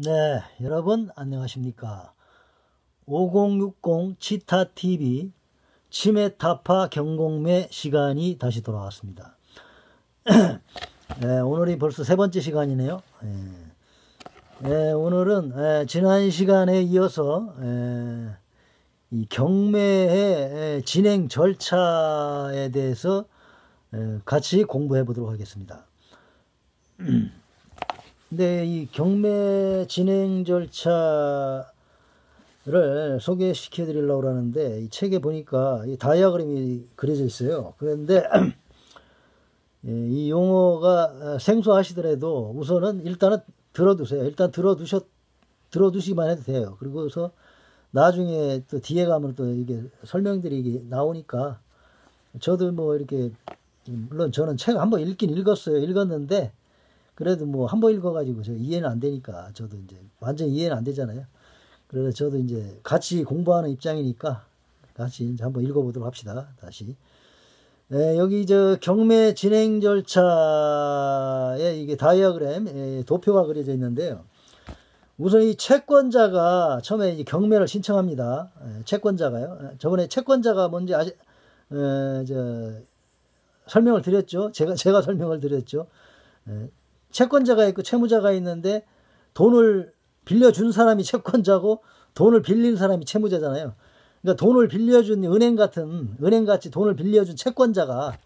네, 여러분 안녕하십니까? 5060 치타TV 치매타파 경공매 시간이 다시 돌아왔습니다. 네, 오늘이 벌써 세 번째 시간이네요. 네, 오늘은 지난 시간에 이어서 이 경매의 진행 절차에 대해서 같이 공부해 보도록 하겠습니다. 근데 이 경매 진행 절차를 소개시켜 드리려고 하는데, 이 책에 보니까 이 다이어그램이 그려져 있어요. 그런데 이 용어가 생소하시더라도 우선은 일단은 들어두세요. 일단 들어두시기만 해도 돼요. 그리고서 나중에 또 뒤에 가면 또 이게 설명들이 이게 나오니까, 저도 뭐 이렇게, 물론 저는 책 한번 읽긴 읽었어요. 읽었는데 그래도 뭐 한번 읽어가지고 저 이해는 안 되니까, 저도 이제 완전 이해는 안 되잖아요. 그래서 저도 이제 같이 공부하는 입장이니까 같이 이제 한번 읽어보도록 합시다. 다시. 여기 저 경매 진행 절차에 이게 다이어그램, 도표가 그려져 있는데요. 우선 이 채권자가 처음에 이제 경매를 신청합니다. 채권자가요. 저번에 채권자가 뭔지 설명을 드렸죠. 제가 설명을 드렸죠. 채권자가 있고 채무자가 있는데, 돈을 빌려준 사람이 채권자고 돈을 빌린 사람이 채무자잖아요. 그러니까 돈을 빌려준 은행같이 돈을 빌려준 채권자가,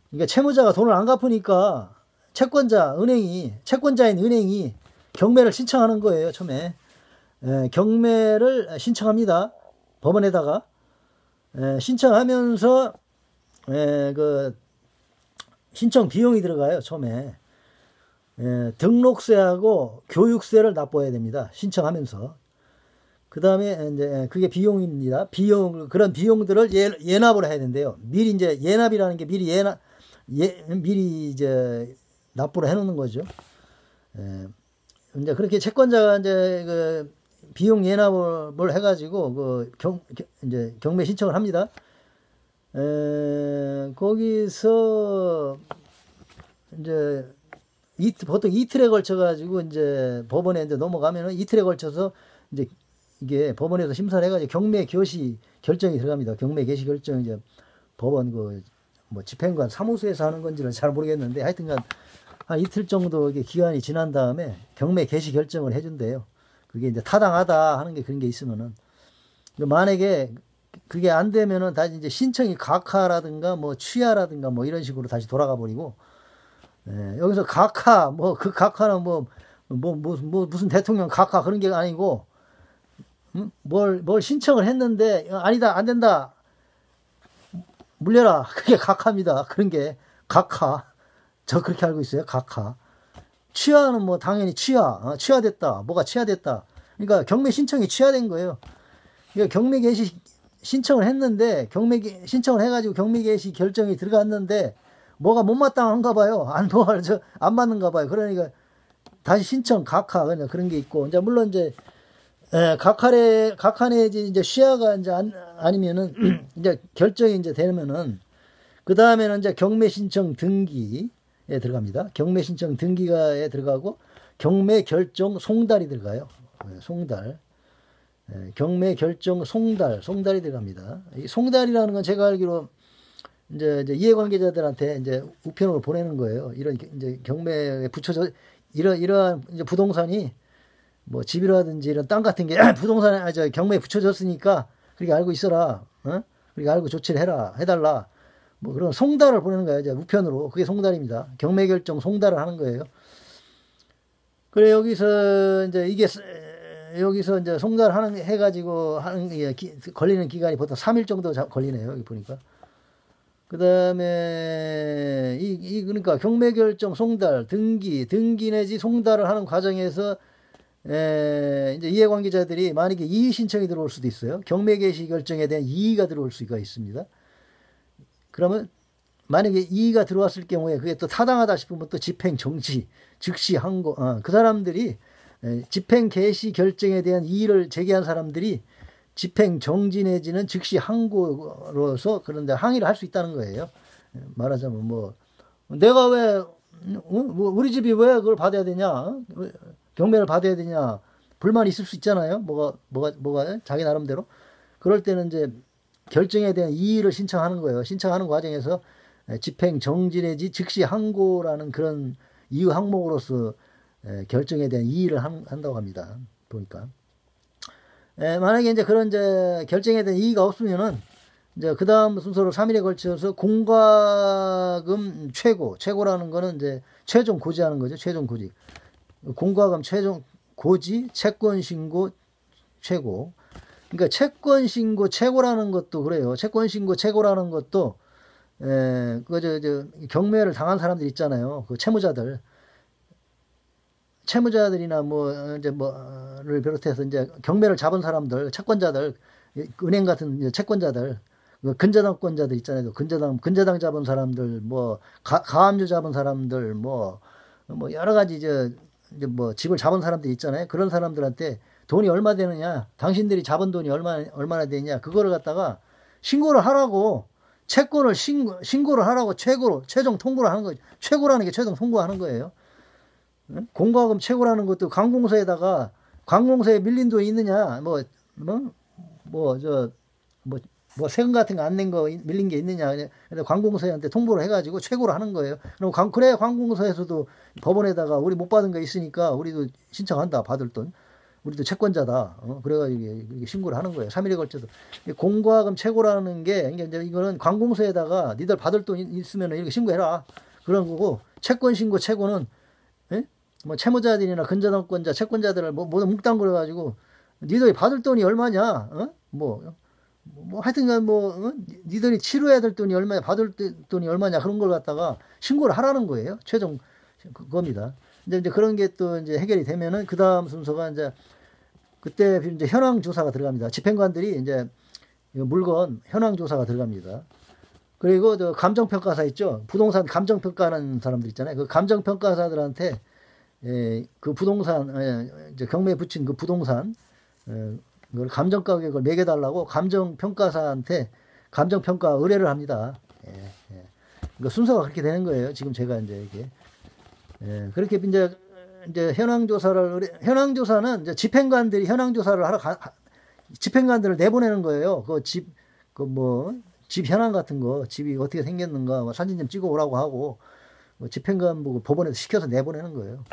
그러니까 채무자가 돈을 안 갚으니까 채권자인 은행이 경매를 신청하는 거예요. 처음에 경매를 신청합니다. 법원에다가 신청하면서 그 신청 비용이 들어가요. 처음에 등록세하고 교육세를 납부해야 됩니다. 신청하면서. 그 다음에 이제 그게 비용입니다. 그런 비용들을 예납을 해야 된대요. 미리 이제 예납이라는 게 미리 이제 납부를 해놓는 거죠. 이제 그렇게 채권자가 이제 그 비용 예납을 해가지고 이제 경매 신청을 합니다. 거기서 이제 보통 이틀에 걸쳐가지고 이제 법원에 이제 넘어가면은 이틀에 걸쳐서 이제 이게 법원에서 심사를 해가지고 경매 개시 결정이 들어갑니다. 경매 개시 결정, 이제 법원 뭐 집행관 사무소에서 하는 건지는 잘 모르겠는데, 하여튼간 한 이틀 정도 이게 기간이 지난 다음에 경매 개시 결정을 해준대요. 그게 이제 타당하다 하는 게 그런 게 있으면은. 만약에 그게 안 되면은 다시 이제 신청이 각하라든가 뭐 취하라든가 뭐 이런 식으로 다시 돌아가 버리고, 여기서 각하, 그 각하는 무슨 대통령 각하 그런 게 아니고, 뭘 신청을 했는데, 아니다, 안 된다, 물려라. 그게 각하입니다. 그런 게 각하. 저 그렇게 알고 있어요. 각하. 취하는 뭐 당연히 취하됐다. 뭐가 취하됐다. 그러니까 경매 신청이 취하된 거예요. 그러니까 경매 개시 신청을 했는데, 신청을 해가지고 경매 개시 결정이 들어갔는데, 뭐가 못마땅한가 봐요. 안 맞는가 봐요. 그러니까 다시 신청 각하, 그런 게 있고, 이제 물론 이제 각하 내지 이제 취하가 이제 아니면은 이제 결정이 이제 되면은, 그 다음에는 이제 경매 신청 등기에 들어갑니다. 경매 신청 등기가에 들어가고, 경매 결정 송달이 들어가요. 송달. 경매 결정 송달이 들어갑니다. 이 송달이라는 건 제가 알기로 이제 이해관계자들한테 이제 우편으로 보내는 거예요. 이런 이제 경매에 붙여져 이러한 이제 부동산이 뭐 집이라든지 이런 땅 같은 게 부동산에 경매에 붙여졌으니까 그렇게 알고 있어라. 그렇게 알고 조치를 해달라. 뭐 그런 송달을 보내는 거예요. 이제 우편으로. 그게 송달입니다. 경매 결정 송달을 하는 거예요. 그래, 여기서 이제 송달 해가지고 걸리는 기간이 보통 3일 정도 걸리네요. 여기 보니까. 그 다음에, 그러니까 경매 결정 송달, 등기 내지 송달을 하는 과정에서, 이제 이해관계자들이 만약에 이의 신청이 들어올 수도 있어요. 경매 개시 결정에 대한 이의가 들어올 수가 있습니다. 그러면 만약에 이의가 들어왔을 경우에 그게 또 타당하다 싶으면 또 집행 정지, 즉시 항고, 그 사람들이 집행 개시 결정에 대한 이의를 제기한 사람들이 집행 정지 내지는 즉시 항고로서 그런데 항의를 할 수 있다는 거예요. 말하자면 내가 왜 우리 집이 왜 그걸 받아야 되냐? 경매를 받아야 되냐 불만이 있을 수 있잖아요. 뭐가 자기 나름대로. 그럴 때는 이제 결정에 대한 이의를 신청하는 거예요. 신청하는 과정에서 집행 정지 내지 즉시 항고라는 그런 이유 항목으로서 결정에 대한 이의를 한다고 합니다. 보니까. 만약에 이제 그런 이제 결정에 대한 이의가 없으면은 이제 그 다음 순서로 3일에 걸쳐서 공과금 최고라는 거는 이제 최종 고지하는 거죠. 최종 고지. 공과금 최종 고지, 채권 신고 최고. 그러니까 채권 신고 최고라는 것도 그래요. 채권 신고 최고라는 것도 경매를 당한 사람들 있잖아요. 그 채무자들이나 뭐를 비롯해서 이제 경매를 잡은 사람들, 채권자들, 은행 같은 이제 채권자들, 근저당권자들 있잖아요. 근저당 잡은 사람들, 가압류 잡은 사람들, 여러 가지 이제 집을 잡은 사람들 있잖아요. 그런 사람들한테 돈이 얼마 되느냐, 당신들이 잡은 돈이 얼마나 되느냐, 그거를 갖다가 신고를 하라고, 채권을 신고를 하라고 최종 통보를 하는 거죠. 최고라는 게 최종 통보하는 거예요. 공과금 최고라는 것도 관공서에 밀린 돈이 있느냐, 세금 같은 거 안 낸 거 밀린 게 있느냐, 근데 관공서한테 통보를 해가지고 최고로 하는 거예요. 그럼 그래 관공서에서도 법원에다가 우리 못 받은 거 있으니까 우리도 신청한다, 받을 돈. 우리도 채권자다. 그래가지고 이게 신고를 하는 거예요. 3일에 걸쳐서. 공과금 최고라는 게, 이거는 관공서에다가 니들 받을 돈 있으면 이렇게 신고해라. 그런 거고, 채권 신고 최고는, 채무자들이나 근저당권자, 채권자들을 모두 뭉땅그려가지고, 니들이 받을 돈이 얼마냐? 하여튼간 니들이 치료해야 될 돈이 얼마냐, 받을 돈이 얼마냐, 그런 걸 갖다가 신고를 하라는 거예요. 최종 그겁니다. 이제 그런 게 또 이제 해결이 되면은 그 다음 순서가 이제 그때 이제 현황 조사가 들어갑니다. 집행관들이 이제 물건 현황 조사가 들어갑니다. 그리고 저 감정평가사 있죠. 부동산 감정평가하는 사람들 있잖아요. 그 감정평가사들한테 그 부동산 이제 경매에 붙인 그 부동산 그걸 감정 가격을 매겨달라고 감정평가사한테 감정평가 의뢰를 합니다. 그 순서가 그렇게 되는 거예요. 지금 제가 이제 이게. 그렇게 이제 현황조사는 이제 집행관들이 현황조사를 집행관들을 내보내는 거예요. 집 현황 같은 거, 집이 어떻게 생겼는가, 사진 좀 찍어 오라고 하고, 집행관 보고 법원에서 시켜서 내보내는 거예요.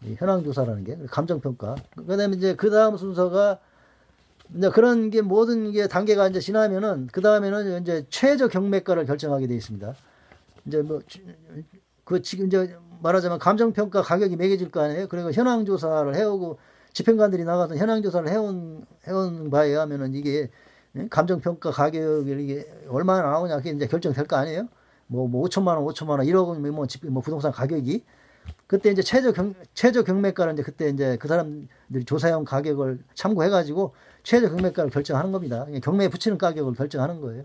이 현황조사라는 게, 감정평가. 그 다음에 이제 그 다음 순서가, 이제 그런 게 모든 게 단계가 이제 지나면은, 그 다음에는 이제 최저 경매가를 결정하게 되어 있습니다. 이제 지금 이제 말하자면 감정평가 가격이 매겨질 거 아니에요. 그리고 현황조사를 해오고 집행관들이 나가서 현황조사를 해온 바에 의하면은 이게 감정평가 가격이 이게 얼마나 나오냐 그게 이제 결정될 거 아니에요. 5천만 원, 1억은 부동산 가격이 그때 이제 최저 경매가를 이제 그때 이제 그 사람들이 조사해온 가격을 참고해가지고 최저 경매가를 결정하는 겁니다. 경매에 붙이는 가격을 결정하는 거예요.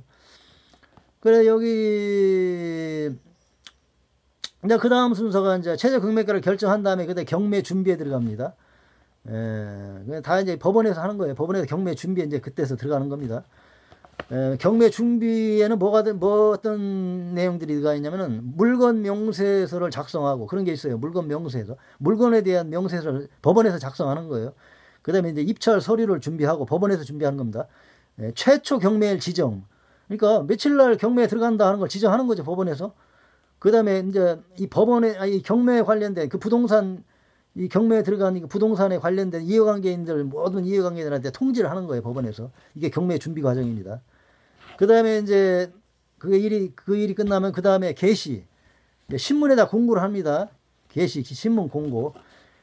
그래 여기 이제 그 다음 순서가 이제 최저 경매가를 결정한 다음에 그때 경매 준비에 들어갑니다. 다 이제 법원에서 하는 거예요. 법원에서 경매 준비에 이제 그때서 들어가는 겁니다. 경매 준비에는 어떤 내용들이 들어가 있냐면은 물건 명세서를 작성하고 그런 게 있어요. 물건 명세서. 물건에 대한 명세서를 법원에서 작성하는 거예요. 그 다음에 이제 입찰 서류를 준비하고 법원에서 준비하는 겁니다. 최초 경매일 지정. 그러니까 며칠 날 경매에 들어간다 하는 걸 지정하는 거죠. 법원에서. 그 다음에 이제 이 이 경매에 관련된 그 부동산, 이 경매에 들어간 그 부동산에 관련된 이해관계인들, 모든 이해관계인들한테 통지를 하는 거예요, 법원에서. 이게 경매 준비 과정입니다. 그 다음에 이제 그 일이 끝나면 그 다음에 게시. 신문에다 공고를 합니다. 게시, 신문 공고.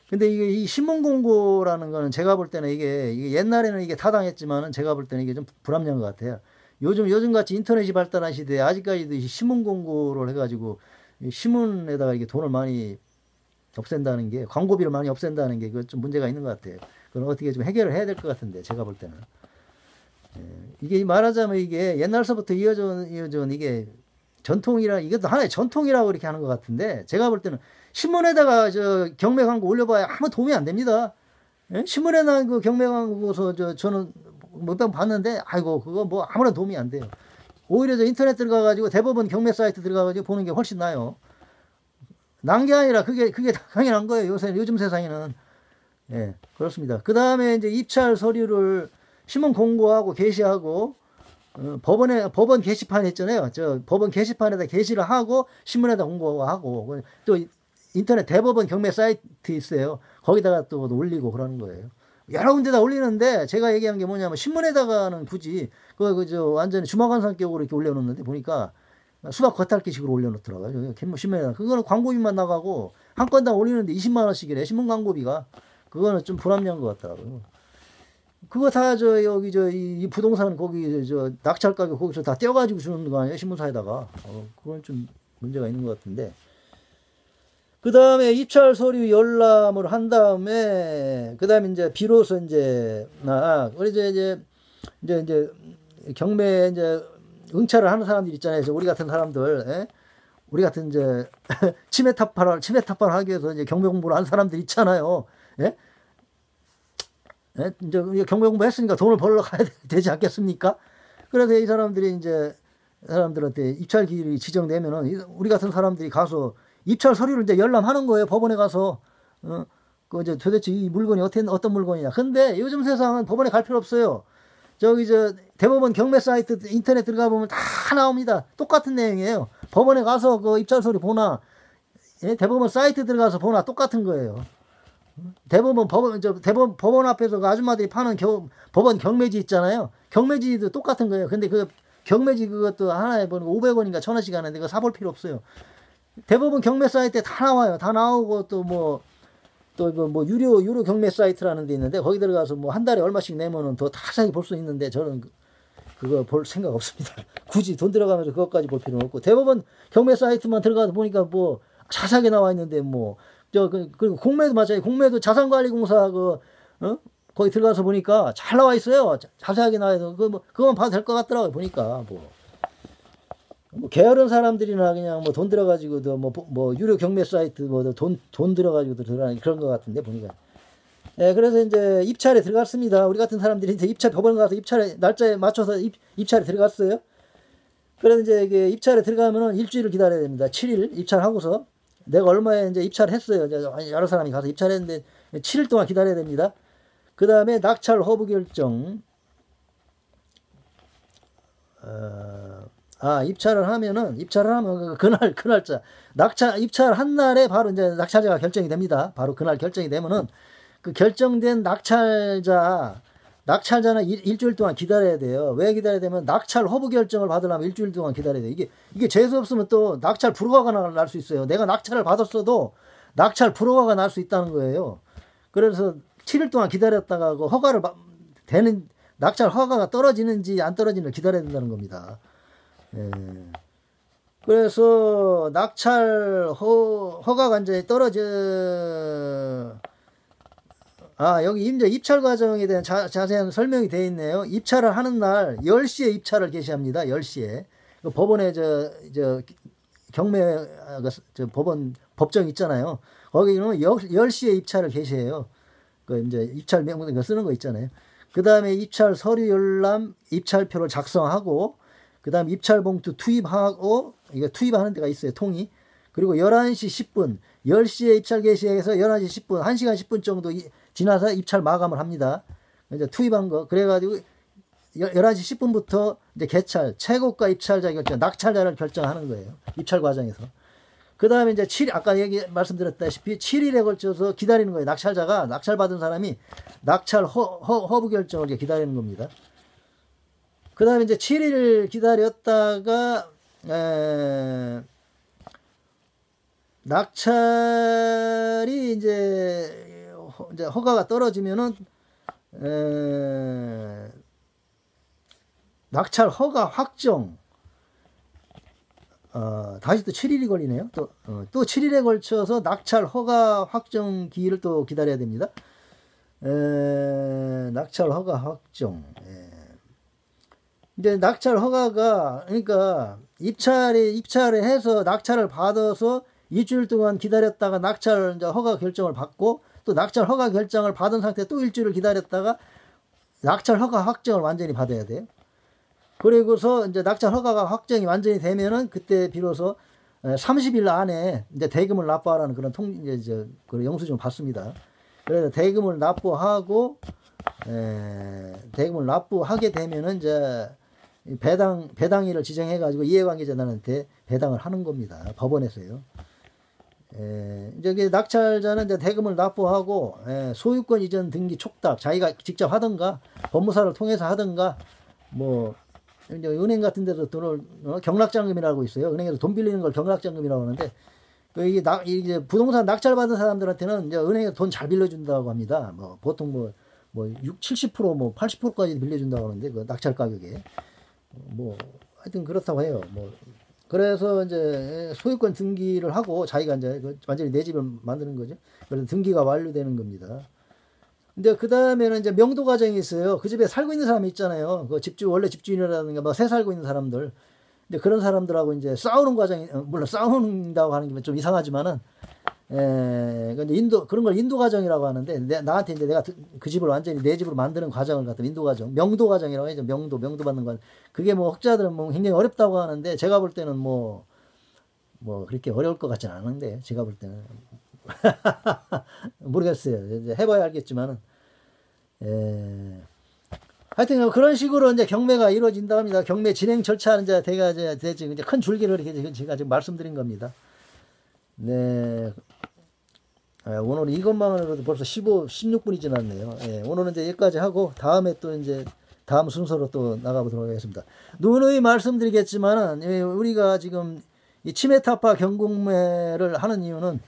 근데 이 신문 공고라는 거는 제가 볼 때는 이게 옛날에는 이게 타당했지만은 제가 볼 때는 이게 좀 불합리한 것 같아요. 요즘 같이 인터넷이 발달한 시대에 아직까지도 신문 공고를 해가지고 신문에다가 이게 돈을 많이 없앤다는 게, 광고비를 많이 없앤다는 게 그 좀 문제가 있는 것 같아요. 그건 어떻게 좀 해결을 해야 될 것 같은데, 제가 볼 때는. 이게 말하자면 이게 옛날서부터 이어져온 이게 이것도 하나의 전통이라고 이렇게 하는 것 같은데, 제가 볼 때는 신문에다가 경매 광고 올려봐야 아무 도움이 안 됩니다. 신문에 난 그 경매 광고서 저는 몇 번 봤는데, 아이고, 그거 아무런 도움이 안 돼요. 오히려 인터넷 들어가가지고 대법원 경매 사이트 들어가가지고 보는 게 훨씬 나아요. 난 게 아니라 그게 당연한 거예요. 요즘 세상에는. 예, 그렇습니다. 그 다음에 이제 입찰 서류를 신문 공고하고 게시하고, 법원 게시판 했잖아요. 저 법원 게시판에다 게시를 하고, 신문에다 공고하고, 또 인터넷 대법원 경매 사이트 있어요. 거기다가 또 올리고 그러는 거예요. 여러 군데다 올리는데, 제가 얘기한 게 뭐냐면, 신문에다가는 굳이, 완전히 주마관상격으로 이렇게 올려놓는데, 보니까, 수박 겉핥기식으로 올려놓더라고요. 신문에다가. 그거는 광고비만 나가고, 한 건당 올리는데 20만원씩이래, 신문 광고비가. 그거는 좀 불합리한 것 같더라고요. 그거 다 이 부동산 거기 낙찰 가격 거기서 다 떼어가지고 주는 거 아니에요? 신문사에다가. 그건 좀 문제가 있는 것 같은데. 그 다음에 입찰 서류 열람을 한 다음에, 그 다음에 이제 비로소 이제, 이제 경매에 이제 응찰을 하는 사람들 있잖아요. 우리 같은 사람들, 예? 우리 같은 이제 치매 타파를 하기 위해서 이제 경매 공부를 하는 사람들 있잖아요. 예? 예? 이제 경매 공부 했으니까 돈을 벌러 가야 되지 않겠습니까? 그래서 이 사람들이 이제 사람들한테 입찰 기일이 지정되면은 우리 같은 사람들이 가서 입찰 서류를 이제 열람하는 거예요. 법원에 가서. 그 이제 도대체 이 물건이 어떤 물건이냐. 근데 요즘 세상은 법원에 갈 필요 없어요. 대법원 경매 사이트 인터넷 들어가 보면 다 나옵니다. 똑같은 내용이에요. 법원에 가서 그 입찰 서류 보나, 예? 대법원 사이트 들어가서 보나 똑같은 거예요. 법원 앞에서 그 아줌마들이 파는 법원 경매지 있잖아요. 경매지도 똑같은 거예요. 근데 그 경매지 그것도 하나에 500원인가 1000원씩 하는데 그거 사볼 필요 없어요. 대법원 경매 사이트에 다 나와요. 다 나오고 유료 경매 사이트라는 데 있는데 거기 들어가서 한 달에 얼마씩 내면은 더 자세히 볼 수 있는데 저는 그거 볼 생각 없습니다. 굳이 돈 들어가면서 그것까지 볼 필요는 없고 대법원 경매 사이트만 들어가서 보니까 자세하게 나와 있는데 그리고 공매도 마찬가지. 공매도 자산관리공사 거기 들어가서 보니까 잘 나와 있어요. 자세하게 나와 있어서 그거만 봐도 될 것 같더라고요. 보니까 게으른 사람들이나 그냥 돈 들어가지고도 유료 경매 사이트 돈 들어가지고도 들어가는 그런 것 같은데 보니까. 예, 그래서 이제 입찰에 들어갔습니다. 우리 같은 사람들이 이제 법원 가서 입찰에 날짜에 맞춰서 입찰에 들어갔어요. 그래서 이제 이게 입찰에 들어가면은 일주일을 기다려야 됩니다. 7일 입찰하고서 내가 얼마에 이제 입찰을 했어요. 여러 사람이 가서 입찰했는데 7일 동안 기다려야 됩니다. 그 다음에 낙찰 허브 결정. 입찰을 하면 그 날짜 입찰한 날에 바로 이제 낙찰자가 결정이 됩니다. 바로 그날 결정이 되면은 그 결정된 낙찰자는 일주일 동안 기다려야 돼요. 왜 기다려야 되면 낙찰 허브 결정을 받으려면 일주일 동안 기다려야 돼요. 이게 재수 없으면 또 낙찰 불허가 날 수 있어요. 내가 낙찰을 받았어도 낙찰 불허가 날 수 있다는 거예요. 그래서 7일 동안 기다렸다가 낙찰 허가가 떨어지는지 안 떨어지는지 기다려야 된다는 겁니다. 예. 그래서 낙찰 허가가 이제 여기 이제 입찰 과정에 대한 자세한 설명이 되어 있네요. 입찰을 하는 날 10시에 입찰을 개시합니다. 10시에. 그 법원에 경매 법원 법정 있잖아요. 거기는 10시에 입찰을 개시해요. 그 이제 입찰 명분 쓰는 거 있잖아요. 그 다음에 입찰 서류 열람, 입찰표를 작성하고, 그 다음 입찰 봉투 투입하고, 이거 투입하는 데가 있어요. 통이. 그리고 11시 10분, 10시에 입찰 개시해서 11시 10분, 1시간 10분 정도 지나서 입찰 마감을 합니다. 이제 투입한 거. 그래가지고 11시 10분부터 이제 개찰, 최고가 입찰자 결정, 낙찰자를 결정하는 거예요. 입찰 과정에서. 그 다음에 이제 아까 말씀드렸다시피 7일에 걸쳐서 기다리는 거예요. 낙찰자가, 낙찰 받은 사람이 낙찰 허브 결정을 기다리는 겁니다. 그 다음에 이제 7일 기다렸다가, 낙찰이 이제 허가가 떨어지면은, 낙찰 허가 확정, 다시 또 7일이 걸리네요. 또 7일에 걸쳐서 낙찰 허가 확정 기일을 또 기다려야 됩니다. 낙찰 허가 확정. 이제 낙찰 허가가, 그러니까 입찰을 해서 낙찰을 받아서 일주일 동안 기다렸다가 낙찰 허가 결정을 받고, 또 낙찰 허가 결정을 받은 상태에 또 일주일을 기다렸다가 낙찰 허가 확정을 완전히 받아야 돼요. 그리고서 이제 낙찰 허가가 확정이 완전히 되면은 그때 비로소 30일 안에 이제 대금을 납부하라는 그런 그런 영수증을 받습니다. 그래서 대금을 납부하고 대금을 납부하게 되면은 이제 배당일을 지정해 가지고 이해관계자들한테 배당을 하는 겁니다. 법원에서요. 이제 낙찰자는 이제 대금을 납부하고 소유권 이전 등기 촉탁 자기가 직접 하든가 법무사를 통해서 하든가 뭐 이제 은행 같은 데서 돈을 경락자금이라고 있어요. 은행에서 돈 빌리는 걸 경락자금이라고 하는데 이게 부동산 낙찰 받은 사람들한테는 이제 은행에서 돈 잘 빌려준다고 합니다. 뭐 보통 뭐 70% 뭐 80%까지 빌려준다고 하는데 그 낙찰 가격에 뭐 하여튼 그렇다고 해요. 뭐 그래서 이제 소유권 등기를 하고 자기가 이제 완전히 내 집을 만드는 거죠. 그래서 등기가 완료되는 겁니다. 근데 그 다음에는 이제 명도 과정이 있어요. 그 집에 살고 있는 사람이 있잖아요. 그 원래 집주인이라든가 뭐 새 살고 있는 사람들. 근데 그런 사람들하고 이제 싸우는 과정이, 물론 싸운다고 하는 게 좀 이상하지만은, 그런 걸 인도 과정이라고 하는데, 나한테 이제 내가 그 집을 완전히 내 집으로 만드는 과정을 갖다 인도 과정, 명도 과정이라고 하죠. 명도 받는 과정. 그게 뭐 학자들은 뭐 굉장히 어렵다고 하는데, 제가 볼 때는 뭐 그렇게 어려울 것 같지는 않은데, 제가 볼 때는. 모르겠어요. 이제 해봐야 알겠지만은, 하여튼 그런 식으로 이제 경매가 이루어진다 합니다. 경매 진행 절차는 이제 이제 큰 줄기를 이렇게 제가 지금 말씀드린 겁니다. 네. 오늘 이것만으로도 벌써 16분이 지났네요. 오늘은 이제 여기까지 하고 다음에 또 이제 다음 순서로 또 나가보도록 하겠습니다. 누누이 말씀드리겠지만은 우리가 지금 이 치매타파 경공매를 하는 이유는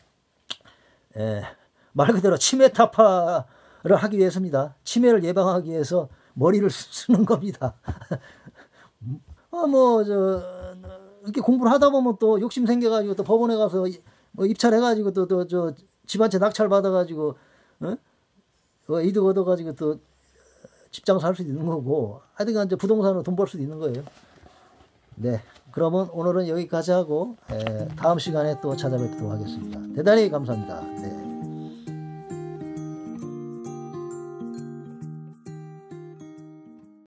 말 그대로 치매타파를 하기 위해서입니다. 치매를 예방하기 위해서 머리를 쓰는 겁니다. 이렇게 공부를 하다 보면 또 욕심 생겨가지고 또 법원에 가서 뭐 입찰해가지고 또 집 한 채 낙찰 받아가지고, 이득 얻어가지고 또 집장 살 수도 있는 거고, 하여튼간 이제 부동산으로 돈 벌 수도 있는 거예요. 네. 그러면 오늘은 여기까지 하고, 다음 시간에 또 찾아뵙도록 하겠습니다. 대단히 감사합니다.